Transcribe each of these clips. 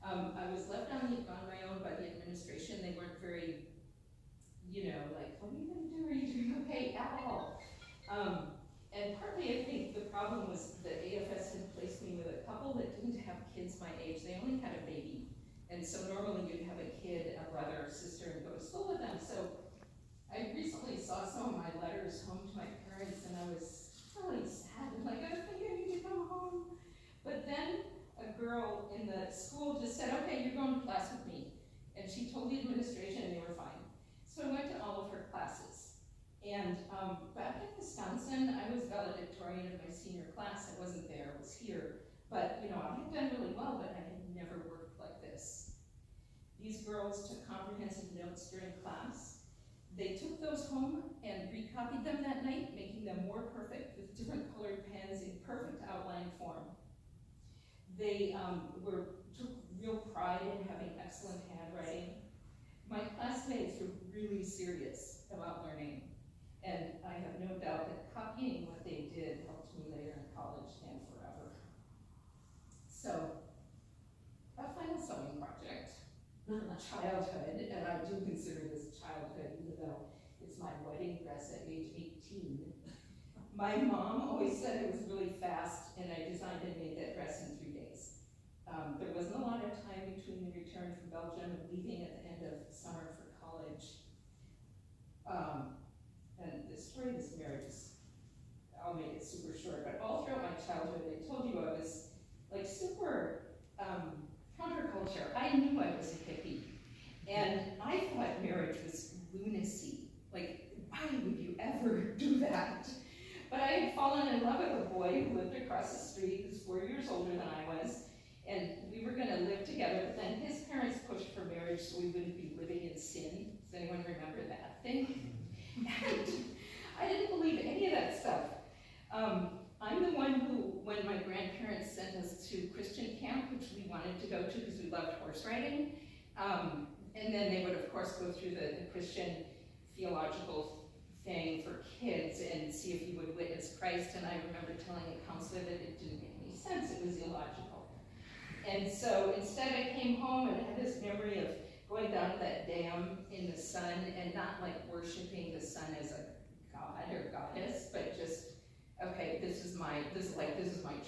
I was left on my own by the administration. They weren't very, like, what are you gonna do? Are you doing okay at all? And partly I think the problem was that AFS had placed me with a couple that didn't have kids my age. They only had a baby. And so normally you'd have a kid, a brother or sister, and go to school with them. So I recently saw some of my letters home to my parents, and I was really sad. I'm like, I think I need to come home. But then a girl in the school just said, okay, you're going to class with me. And she told the administration, and they were fine. So I went to all of her classes. And back in Wisconsin, I was valedictorian of my senior class. I wasn't there, I was here. But, I had done really well, but I had never worked like this. These girls took comprehensive notes during class. They took those home and recopied them that night, making them more perfect with different colored pens in perfect outline form. They took real pride in having excellent handwriting. My classmates were really serious about learning, and I have no doubt that copying what they did helped me later in college and forever. So, a final sewing project, childhood, and I do consider this childhood, even though it's my wedding dress at age 18. My mom always said it was really fast, and I designed and made that dress in 3 days. There wasn't a lot of time between the return from Belgium and leaving at the end of summer for college. And the story of this marriage I'll make it super short, but all throughout my childhood, I told you I was like super counterculture. I knew I was a hippie, and I thought marriage was lunacy. Like, why would you ever do that? But I had fallen in love with a boy who lived across the street, who's 4 years older than I was, and we were gonna live together, but then his parents pushed for marriage so we wouldn't be living in sin. Does anyone remember that thing? And I didn't believe any of that stuff. I'm the one who, when my grandparents sent us to Christian camp, which we wanted to go to because we loved horse riding, and then they would of course go through the Christian theological thing for kids and see if you would witness Christ, and I remember telling a counselor that it didn't make any sense, it was illogical. And so instead I came home and had this memory of going down to that dam in the sun and not like worshiping the sun as a god or goddess, but just, okay, this is my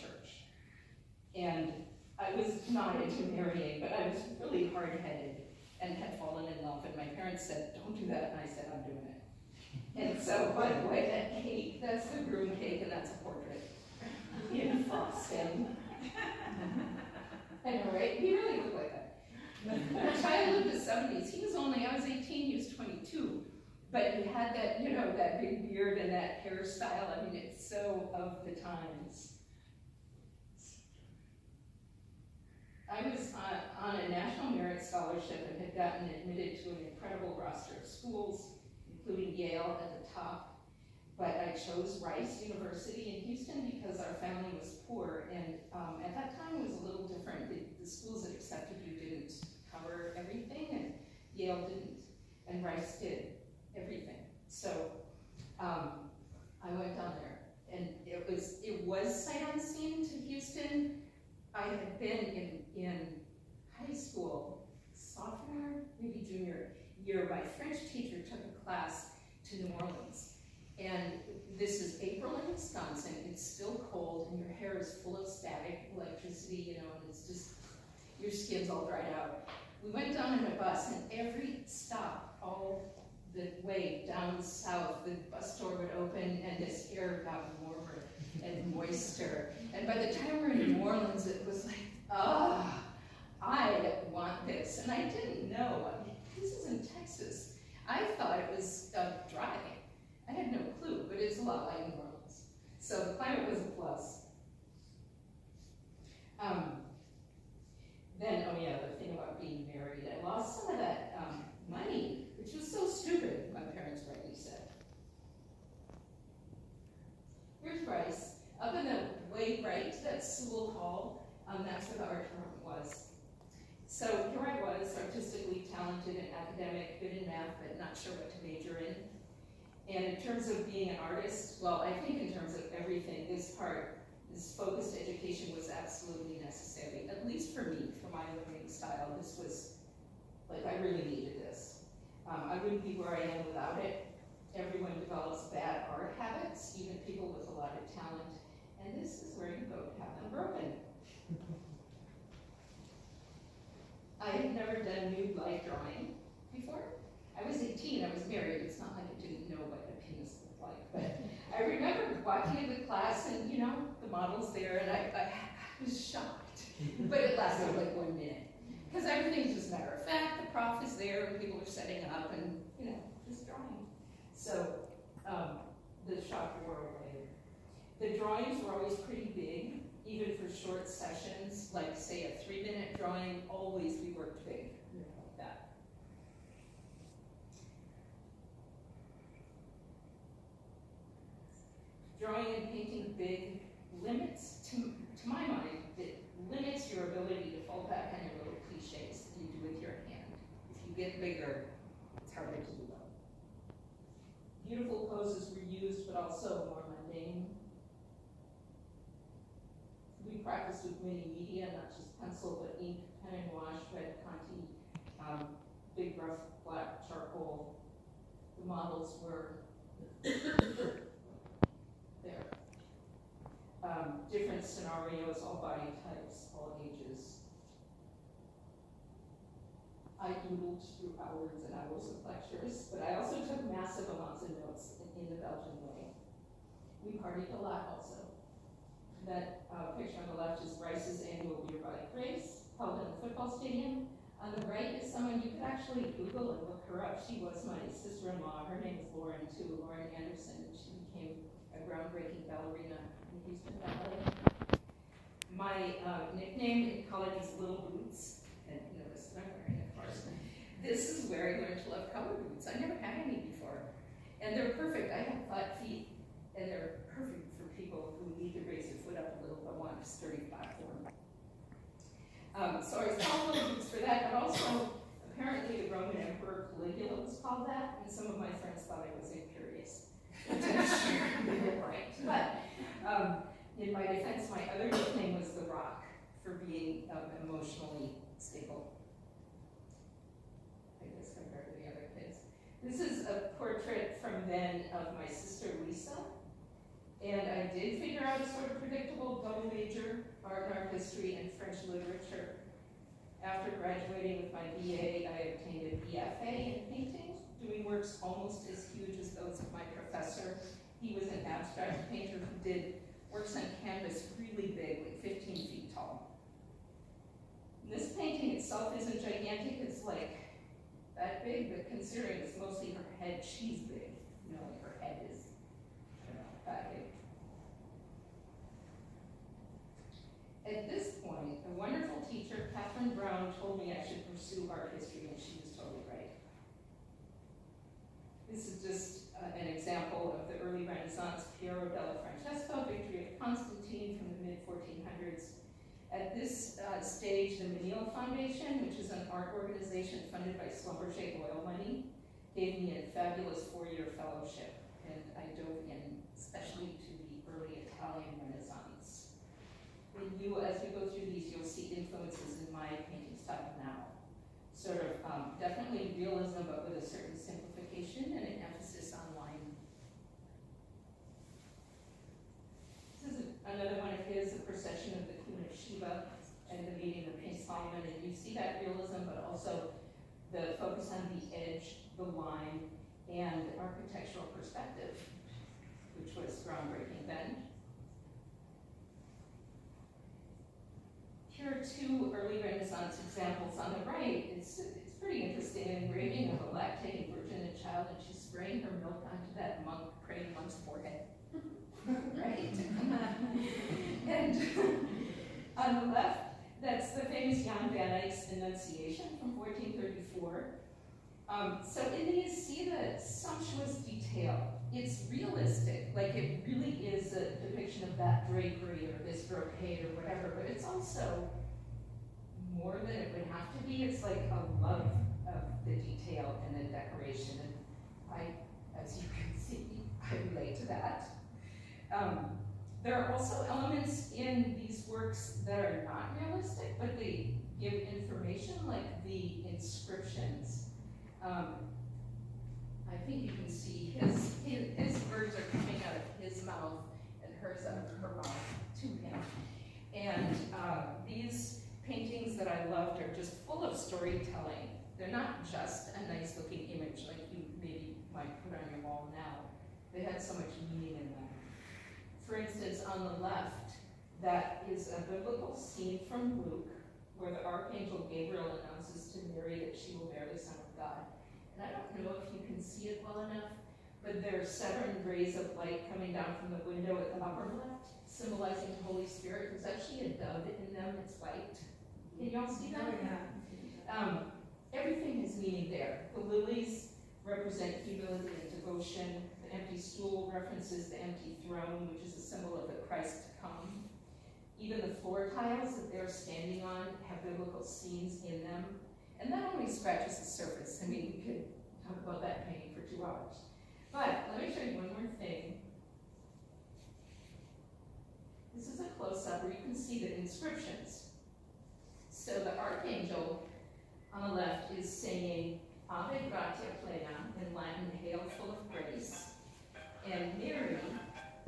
church. And I was not into marrying, but I was really hard-headed and had fallen in love, and my parents said, don't do that, and I said, I'm doing it. And so, by the way, that cake, that's the groom cake, and that's a portrait in frosting. I know, right? He really looked like that. Our child lived the 70s. I was 18, he was 22. But he had that, that big beard and that hairstyle. I mean, it's so of the times. I was on a National Merit Scholarship and had gotten admitted to an incredible roster of schools, including Yale at the top. But I chose Rice University in Houston because our family was poor, and at that time it was a little different. The schools that accepted you didn't cover everything, and Yale didn't, and Rice did everything. So I went down there, and it was sight unseen to Houston. I had been in high school, sophomore, maybe junior year. My French teacher took a class to New Orleans. And this is April in Wisconsin, it's still cold, and your hair is full of static electricity, and it's just, your skin's all dried out. We went down in a bus, and every stop, all the way down south, the bus door would open, and this air got warmer and moister. And by the time we were in New Orleans, it was like, I want this. And I didn't know, this is in Texas. I thought it was dry. I had no clue, but it's a lot like New Orleans. So the climate was a plus. Then, the thing about being married, I lost some of that money, which was so stupid, my parents rightly said. Here's Rice. Up in the way right, that's Sewell Hall, that's where the art department was. So here I was, artistically talented and academic, good in math, but not sure what to major in. And in terms of being an artist, well, I think in terms of everything, this focused education was absolutely necessary, at least for me, for my living style. This was, like, I really needed this. I wouldn't be where I am without it. Everyone develops bad art habits, even people with a lot of talent. And this is where you go to have them broken. I had never done nude light drawing before. I was 18, I was married. It's not like I didn't know what a penis looked like, but I remember walking into class and, you know, the model's there, and I was shocked. But it lasted like 1 minute. Because everything's just matter of fact, the prof is there, and people are setting up, and, you know, just drawing. So, the shock wore away. The drawings were always pretty big, even for short sessions, like say a 3-minute drawing, always we worked big, like that. Drawing and painting big limits, to my mind, it limits your ability to fall back on your little cliches that you do with your hand. If you get bigger, it's harder to do them. Beautiful poses were used, but also more mundane. We practiced with many media, not just pencil, but ink, pen and wash, red Conti, big rough black charcoal. The models were there. Different scenarios, all body types, all ages. I doodled through hours and hours of lectures, but I also took massive amounts of notes in the Belgian way. We partied a lot also. That picture on the left is Bryce's annual beer bike race, held in the football stadium. On the right is someone you could actually Google and look her up. She was my sister-in-law. Her name is Lauren, too, Lauren Anderson, and she became a groundbreaking ballerina in Houston Ballet. My nickname in college is Little Boots, and notice that I'm wearing it, of course. This is where I learned to love color boots. I never had any before. And they're perfect. I have flat feet, and they're perfect for people who need to raise their foot up a little but want a sturdy platform. So I was called Little Boots for that, but also apparently the Roman Emperor Caligula was called that, and some of my friends thought I was imperious. I'm sure they were right. But in my defense, my other nickname was The Rock for being emotionally stable, I guess, compared to the other kids. This is a portrait from then of my sister Lisa. And I did figure out a sort of predictable double major, art history, and French literature. After graduating with my BA, I obtained a BFA in painting, doing works almost as huge as those of my professor. He was an abstract painter who did works on canvas really big, like 15 feet tall. And this painting itself isn't gigantic, it's like that big, but considering it's mostly her head, she's big. You know, like her head is, I don't know, that big. At this point, a wonderful teacher, Catherine Brown, told me I should pursue art history, and she was totally right. This is just an example of the early Renaissance, Piero della Francesco, Victory of Constantine from the mid-1400s. At this stage, the Menil Foundation, which is an art organization funded by Schlumberger oil money, gave me a fabulous 4-year fellowship, and I dove in especially to the early Italian Renaissance. As we go through these, you'll see influences in my painting style now. Sort of definitely realism, but with a certain simplification and an emphasis on line. This is another one of his, a procession of the Queen of Sheba and the meeting of King Solomon. And you see that realism, but also the focus on the edge, the line, and architectural perspective, which was groundbreaking then. Here are 2 early Renaissance examples. On the right, it's pretty interesting, an engraving of a lactating virgin and child, and she's spraying her milk onto that praying monk's forehead. Right? And on the left, that's the famous Jan van Eyck's Annunciation from 1434. So in these, see the sumptuous detail. It's realistic, like it really is a depiction of that drapery or this brocade or whatever, but it's also more than it would have to be. It's like a love of the detail and the decoration, and I, as you can see, I relate to that. There are also elements in these works that are not realistic, but they give information Um, I think you can see his words are coming out of his mouth and hers out of her mouth to him. And these paintings that I loved are just full of storytelling. They're not just a nice looking image like you maybe might put on your wall now. They had so much meaning in them. For instance, on the left, that is a biblical scene from Luke, where the Archangel Gabriel announces to Mary that she will bear the Son of God. And I don't know if you can see it well enough, but there are 7 rays of light coming down from the window at the upper left, symbolizing the Holy Spirit. There's actually a dove in them, it's white. Can you all see that? Yeah. Everything has meaning there. The lilies represent humility and devotion. The empty stool references the empty throne, which is a symbol of the Christ to come. Even the floor tiles that they're standing on have biblical scenes in them. And that only scratches the surface. I mean, we could talk about that painting for 2 hours. But let me show you one more thing. This is a close-up where you can see the inscriptions. So the Archangel on the left is saying, Ave gratia plena, in Latin, hail full of grace. And Mary,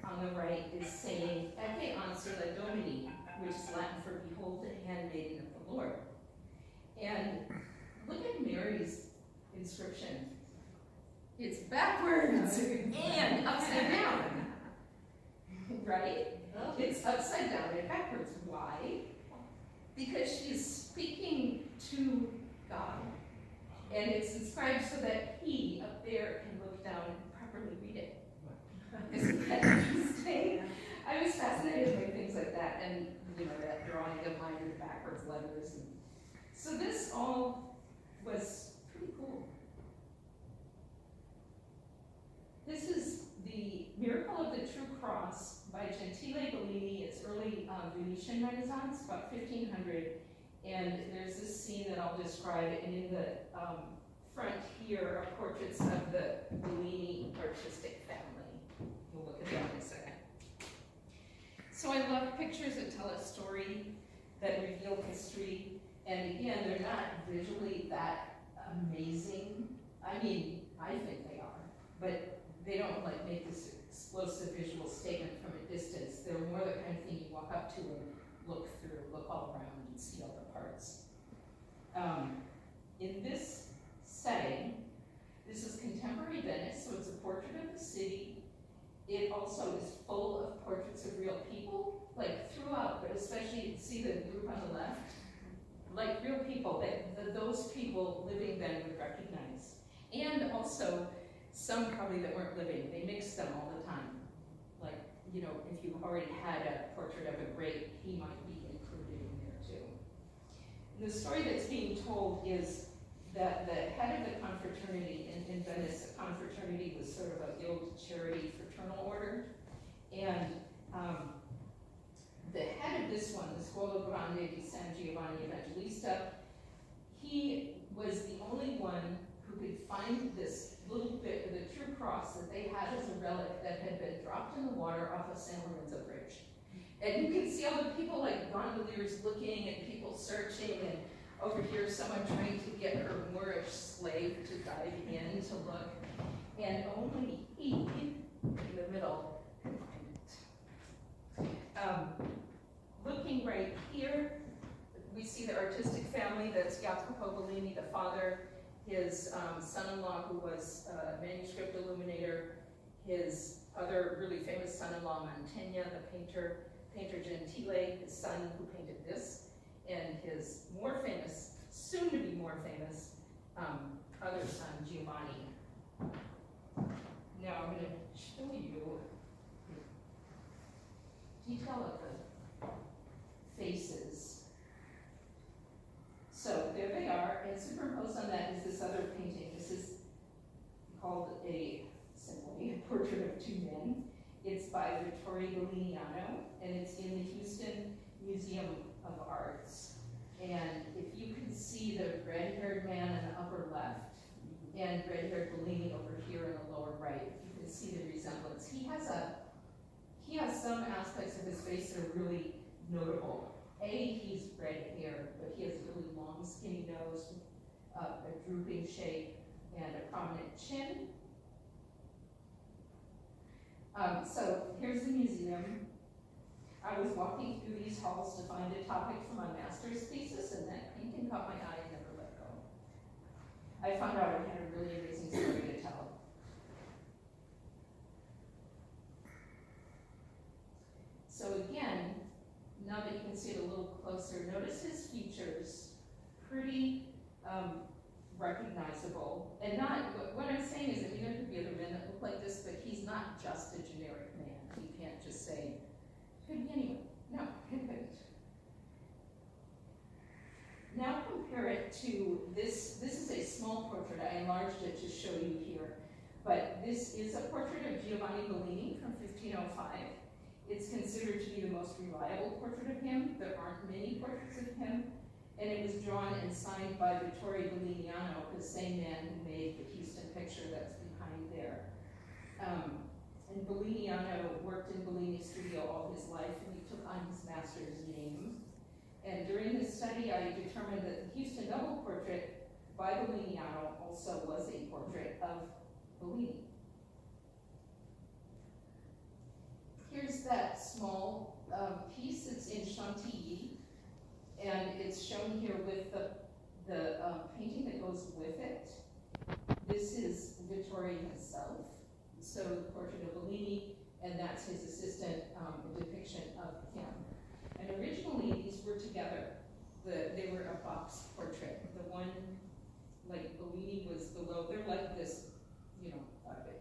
on the right, is saying, Ecce ansula Domini, which is Latin for behold the handmaiden of the Lord. And look at Mary's inscription. It's backwards and upside down, right? It's upside down and backwards. Why? Because she's speaking to God. And it's inscribed so that he up there can look down and properly read it. Isn't that interesting? I was fascinated by things like that, and that drawing of mine in backwards letters. And so this all was pretty cool. This is the Miracle of the True Cross by Gentile Bellini. It's early Venetian Renaissance, about 1500. And there's this scene that I'll describe, and in the front here are portraits of the Bellini artistic family. We'll look at that in a second. So I love pictures that tell a story, that reveal history, and again, they're not visually that amazing. I mean, I think they are, but they don't make this explosive visual statement from a distance. They're more the kind of thing you walk up to and look through, look all around and see all the parts. In this setting, this is contemporary Venice, so it's a portrait of the city. It also is full of portraits of real people, throughout, but especially, see the group on the left? Like real people that those people living then would recognize. And also, some probably that weren't living. They mixed them all the time. If you already had a portrait of a great, he might be included in there too. And the story that's being told is that the head of the confraternity in Venice, a confraternity was sort of a guild charity fraternal order, and the head of this one, the Scuola Grande di San Giovanni Evangelista, he was the only one who could find this little bit of the true cross that they had as a relic that had been dropped in the water off of San Lorenzo Bridge. And you can see all the people like gondoliers looking and people searching, and over here someone trying to get her Moorish slave to dive in to look. And only he, in the middle, could find it. Looking right here, we see the artistic family. That's Jacopo Bellini, the father, his son-in-law, who was a manuscript illuminator, his other really famous son-in-law, Mantegna, the painter Gentile, his son who painted this, and his more famous, soon to be more famous, other son, Giovanni. Now I'm going to show you detail of the faces. So there they are, and superimposed on that is this other painting. This is called simply a portrait of 2 men. It's by Vittorio Belliniano, and it's in the Houston Museum of Arts. And if you can see the red-haired man in the upper left, and red-haired Bellini over here in the lower right, you can see the resemblance. He has some aspects of his face that are really notable. He's red hair, but he has a really long, skinny nose, a drooping shape, and a prominent chin. So here's the museum. I was walking through these halls to find a topic for my master's thesis, and that painting caught my eye and never let go. I found out it had a really amazing story to tell. So again, now that you can see it a little closer, notice his features, pretty recognizable. And not, what I'm saying is that there could be other men that look like this, but he's not just a generic man. You can't just say, could be anyone. No, it couldn't. Now compare it to this. This is a small portrait. I enlarged it to show you here. But this is a portrait of Giovanni Bellini from 1505. It's considered to be the most reliable portrait of him. There aren't many portraits of him. And it was drawn and signed by Vittorio Belliniano, the same man who made the Houston picture that's behind there. And Belliniano worked in Bellini's studio all his life, and he took on his master's name. And during this study, I determined that the Houston double portrait by Belliniano also was a portrait of Bellini. Here's that small piece. It's in Chantilly, and it's shown here with the painting that goes with it. This is Vittorio himself. So the portrait of Bellini, and that's his assistant, a depiction of him. And originally these were together. They were a box portrait. The one, like Bellini was below, they're like this, you know, big.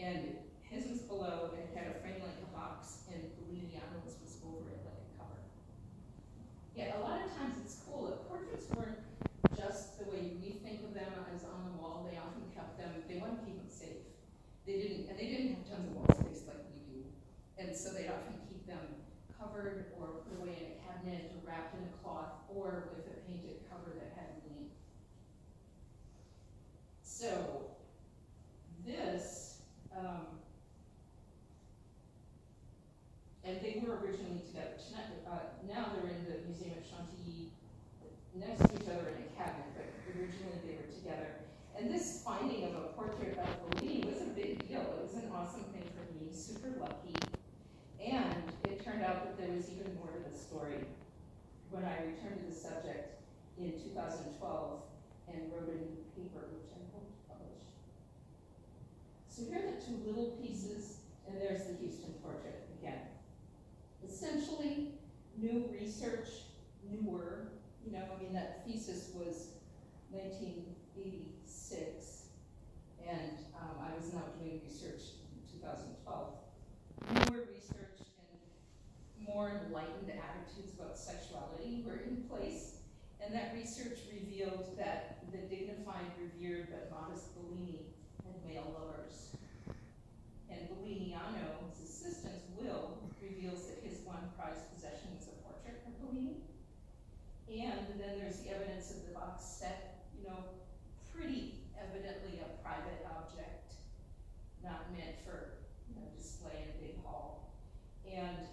And his was below and it had a frame like a box, and Belliniano's was over it like a cover. Yeah, a lot of times it's cool. The portraits weren't just the way we think of them as on the wall. They often kept them, they wanted to keep them safe. They didn't have tons of wall space like we do. And so they'd often keep them covered or put away in a cabinet or wrapped in a cloth or with a painted cover that had meaning. So this, and they were originally together. Now they're in the Museum of Chantilly next to each other in a cabinet, but originally they were together. And this finding of a portrait of Bellini was a big deal. It was an awesome thing for me, super lucky. And it turned out that there was even more to the story. When I returned to the subject in 2012 and wrote a new paper, which I hope to publish. So here are the two little pieces, and there's the Houston portrait again. Essentially, new research, newer, you know, I mean, that thesis was 1986, and I was now doing research in 2012. Newer research and more enlightened attitudes about sexuality were in place, and that research revealed that the dignified, revered, but modest Bellini had male lovers. And Belliniano, his assistant's will, reveals that his one prized possession was a portrait of Bellini. And then there's the evidence of the box set, you know, pretty evidently a private object, not meant for, you know, display in a big hall. And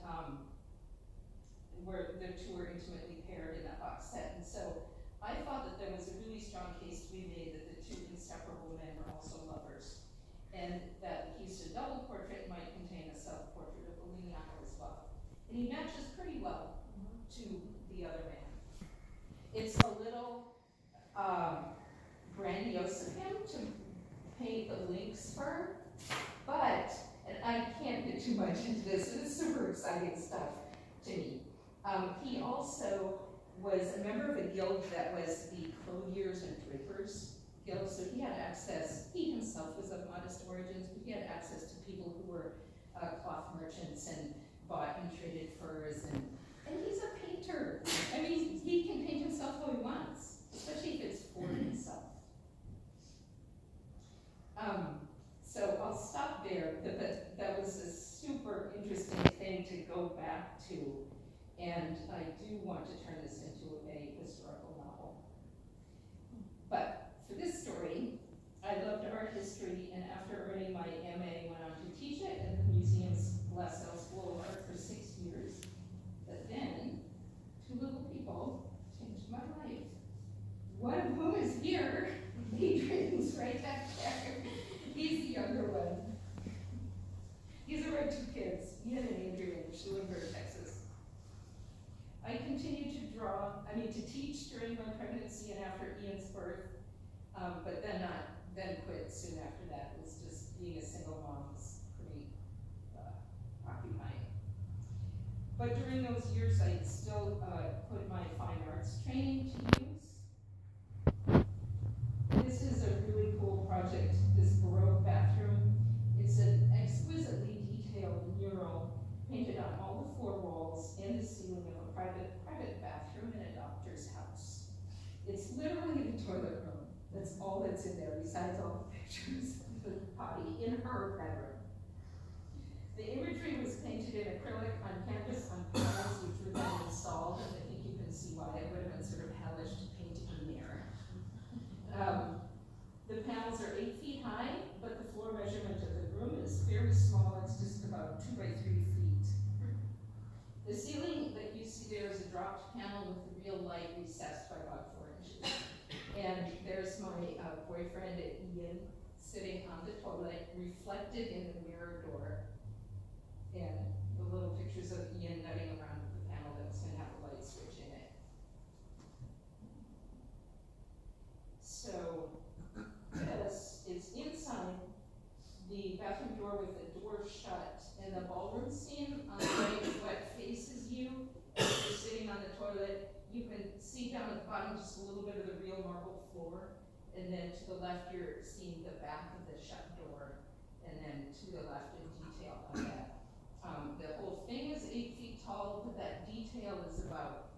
where the two are intimately paired in that box set. And so I thought that there was a really strong case to be made that the two inseparable men were also lovers, and that the Houston double portrait might contain a self-portrait of Belliniano as well. And he matches pretty well to the other man. It's a little grandiose of him to paint the lynx fur, but, and I can't get too much into this, it's super exciting stuff to me. He also was a member of a guild that was the clothiers and drapers guild, so he had access, he himself was of modest origins, but he had access to people who were cloth merchants and bought and traded furs, and he's a painter. I mean, he can paint himself how he wants, especially if it's for himself. So I'll stop there, but that was a super interesting thing to go back to, and I do want to turn this into a historical novel. But for this story, I loved art history, and after earning my MA, went on to teach it at the museum's LaSalle School of Art for 6 years. But then, two little people changed my life. One of whom is here, Adrian's right to teach during my pregnancy and after Ian's birth, but then quit soon after that. It was just being a single mom was pretty occupying. But during those years, I still put my fine arts training to use. This is a really cool project, this Baroque bathroom. It's an exquisitely detailed mural painted on all the floor walls and the ceiling of a private bathroom in a doctor's house. It's literally the toilet room. That's all that's in there, besides all the pictures of the potty in her bedroom. The imagery was painted in acrylic on canvas on panels, which were then installed, and I think you can see why it would have been sort of hellish to paint in there. The panels are 8 feet high, but the floor measurement of the room is very small. It's just about 2 by 3 feet. The ceiling that you see there is a dropped panel with the real light recessed by about 4 inches. And there's my boyfriend, Ian, sitting on the toilet, reflected in the mirror door. And the little pictures of Ian nutting around with the panel that was going to have a light switch in it. So this is inside the bathroom door with the door shut, and the ballroom scene on the right is what faces you. If you're sitting on the toilet, you can see down at the bottom just a little bit of the real marble floor, and then to the left you're seeing the back of the shut door, and then to the left in detail of that. The whole thing is 8 feet tall, but that detail is about